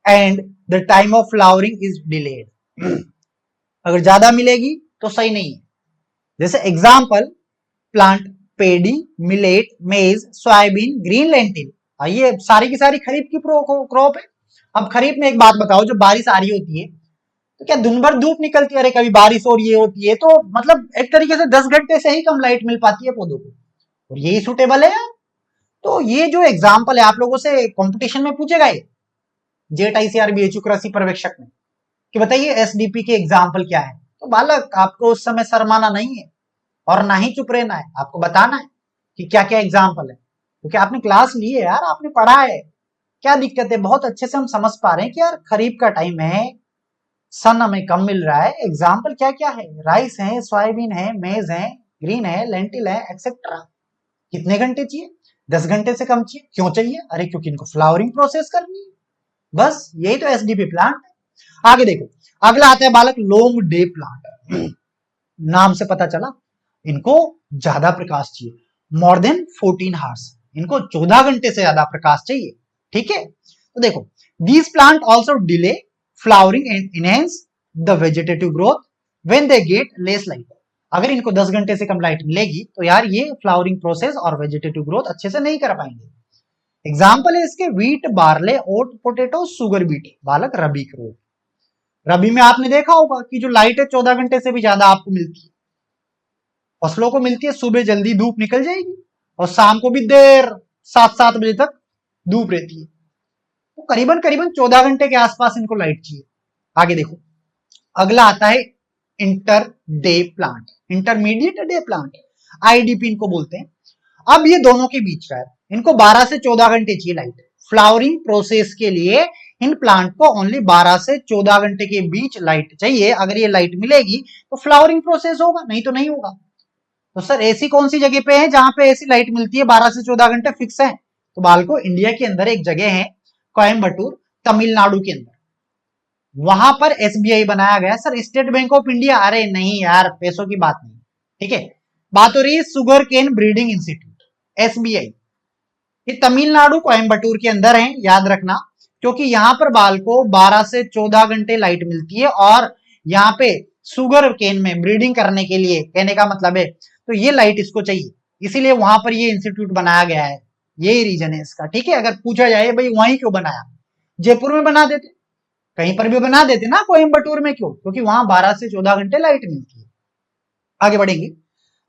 and the time of flowering is delayed. अगर ज्यादा मिलेगी तो सही नहीं है। जैसे एग्जाम्पल प्लांट पेडी, मिलेट, मेज, सोयाबीन, ग्रीन लेंटिल, ये सारी की सारी खरीफ की क्रॉप है। अब खरीफ में एक बात बताओ, जब बारिश आ रही होती है तो क्या दिन भर धूप निकलती है, अरे कभी बारिश हो रही होती है, तो मतलब एक तरीके से 10 घंटे से ही कम लाइट मिल पाती है पौधों को, और यही सुटेबल है यार। तो ये जो एग्जाम्पल है आप लोगों से कंपटीशन में पूछेगा ये जेट ICAR BHU कृषि पर्यवेक्षक में कि बताइए SDP के एग्जाम्पल क्या है। तो बालक आपको उस समय शर्माना नहीं है और ना ही चुप रहना है, आपको बताना है कि क्या क्या एग्जाम्पल है, क्योंकि आपने क्लास ली है यार, आपने पढ़ा है। क्या दिक्कत है, बहुत अच्छे से हम समझ पा रहे हैं कि यार खरीफ का टाइम है, सन हमें कम मिल रहा है, एग्जाम्पल क्या क्या है, राइस है, सोयाबीन है, मेज है, ग्रीन है, लेंटिल है, एक्सेट्रा। कितने घंटे चाहिए, 10 घंटे से कम चाहिए। क्यों चाहिए, अरे क्योंकि इनको फ्लावरिंग प्रोसेस करनी है, बस यही तो SDP प्लांट है। आगे देखो, अगला आता है बालक लॉन्ग डे प्लांट। नाम से पता चला इनको ज्यादा प्रकाश चाहिए, मोर देन 14 हार्स, इनको 14 घंटे से ज्यादा प्रकाश चाहिए। ठीक है, तो देखो these plant also delay flowering and enhance the vegetative growth when they get less light. अगर इनको 10 घंटे से कम लाइट मिलेगी तो यार ये फ्लावरिंग प्रोसेस और वेजिटेटिव ग्रोथ अच्छे से नहीं कर पाएंगे। एग्जाम्पल है इसके व्हीट, बार्ले, ओट, पोटेटो, सुगर बीट। बालक रबी क्रॉप, रबी में आपने देखा होगा कि जो लाइट है 14 घंटे से भी ज्यादा आपको मिलती है, फसलों को मिलती है। सुबह जल्दी धूप निकल जाएगी और शाम को भी देर 7-7 बजे तक धूप रहती है, तो करीबन करीबन 14 घंटे के आसपास इनको लाइट चाहिए। आगे देखो, अगला आता है inter day plant, intermediate day plant, IDP इनको बोलते हैं। अब ये दोनों के बीच का है, इनको 12 से 14 घंटे चाहिए लाइट। फ्लावरिंग प्रोसेस के लिए इन प्लांट को ओनली 12 से 14 घंटे के बीच लाइट चाहिए। अगर ये लाइट मिलेगी तो फ्लावरिंग प्रोसेस होगा, नहीं तो नहीं होगा। तो सर ऐसी कौन सी जगह पे है जहां पे ऐसी लाइट मिलती है 12 से 14 घंटे फिक्स है? तो बालको इंडिया के अंदर एक जगह है कोयम्बटूर, तमिलनाडु के अंदर, वहां पर SBI बनाया गया। Sir state bank of India, अरे नहीं यार, पैसों की बात नहीं। ठीक है, बात हो रही है sugar cane breeding institute, SBI। ये तमिलनाडु कोयम्बटूर के अंदर है, याद रखना, क्योंकि यहाँ पर बाल को 12 से 14 घंटे लाइट मिलती है और यहाँ पे सुगर केन में ब्रीडिंग करने के लिए, कहने का मतलब है तो ये लाइट इसको चाहिए, इसीलिए वहां पर ये इंस्टीट्यूट बनाया गया है। यही रीजन है इसका। ठीक है, अगर पूछा जाए भाई वहीं क्यों बनाया, जयपुर में बना देते, कहीं पर भी बना देते ना, कोयम्बटूर में क्यों, क्योंकि वहां 12 से 14 घंटे लाइट मिलती है। आगे बढ़ेंगे,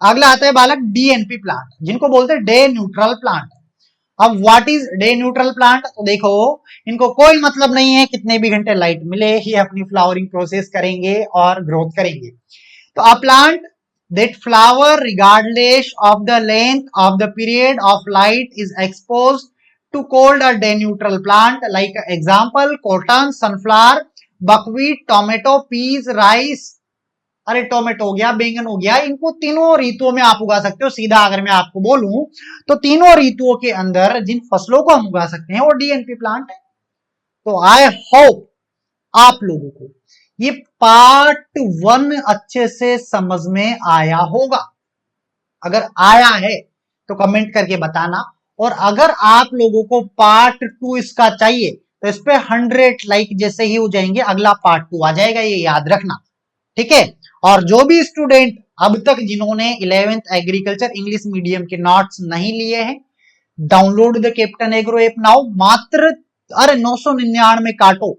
अगला आता है बालक DNP प्लांट, जिनको बोलते हैं डे न्यूट्रल प्लांट। अब what is day neutral plant, तो देखो इनको कोई मतलब नहीं है कितने भी घंटे लाइट मिले, ये अपनी फ्लावरिंग प्रोसेस करेंगे और ग्रोथ करेंगे। तो a plant that flower regardless of the length of the period of light is exposed to cold or day neutral plant, like example cotton, sunflower, buckwheat, tomato, peas, rice, अरे tomato हो गया, बैंगन हो गया, इनको तीनों ऋतुओं में आप उगा सकते हो। सीधा अगर मैं आपको बोलूं तो तीनों ऋतुओं के अंदर जिन फसलों को हम उगा सकते हैं वो डीएनपी प्लांट है। तो आई होप आप लोगों को ये पार्ट 1 अच्छे से समझ में आया होगा। अगर आया है तो कमेंट करके बताना, और अगर आप लोगों को पार्ट 2 इसका चाहिए तो इस पे 100 लाइक जैसे ही हो जाएंगे अगला पार्ट 2 आ जाएगा, ये याद रखना, ठीक है। और जो भी स्टूडेंट अब तक जिन्होंने 11th एग्रीकल्चर इंग्लिश मीडियम के नोट्स नहीं लिए हैं, download the Captain Agro app now. मात्र अरे 999 काटो,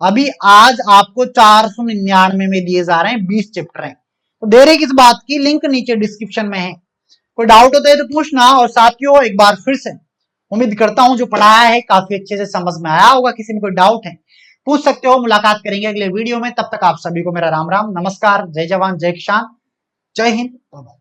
अभी आज आपको 499 में दिए जा रहे हैं, 20 चैप्टर हैं। तो देरी किस बात की, लिंक नीचे डिस्क्रिप्शन में है। कोई डाउट होता है तो पूछना। और साथियों एक बार फिर से उम्मीद करता हूं जो पढ़ाया है काफी अच्छे से समझ में आया होगा। किसी में कोई डाउट है पूछ सकते हो। मुलाकात करेंगे अगले वीडियो में, तब तक आप सभी को मेरा राम राम, नमस्कार, जय जवान जय किसान, जय हिंद, बाय बाय।